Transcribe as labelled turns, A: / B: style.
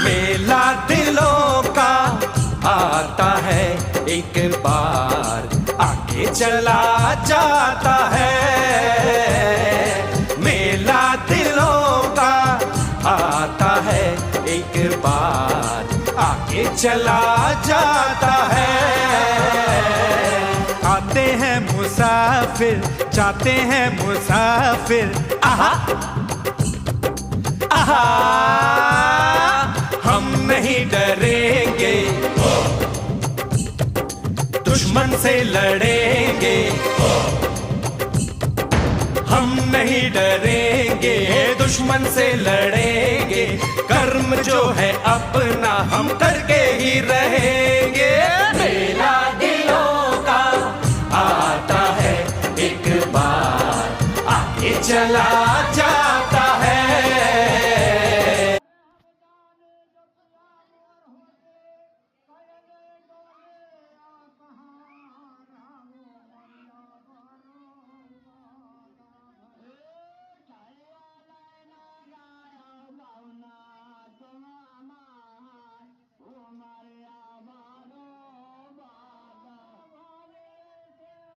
A: मेला दिलों का आता है एक बार, आगे चला जाता है। मेला दिलों का आता है एक बार, आगे चला जाता है। आते हैं मुसाफिर, जाते हैं मुसाफिर, आहा आहा। हम नहीं डरेंगे, दुश्मन से लड़ेंगे। हम नहीं डरेंगे, दुश्मन से लड़ेंगे। कर्म जो है अपना हम करके ही रहेंगे।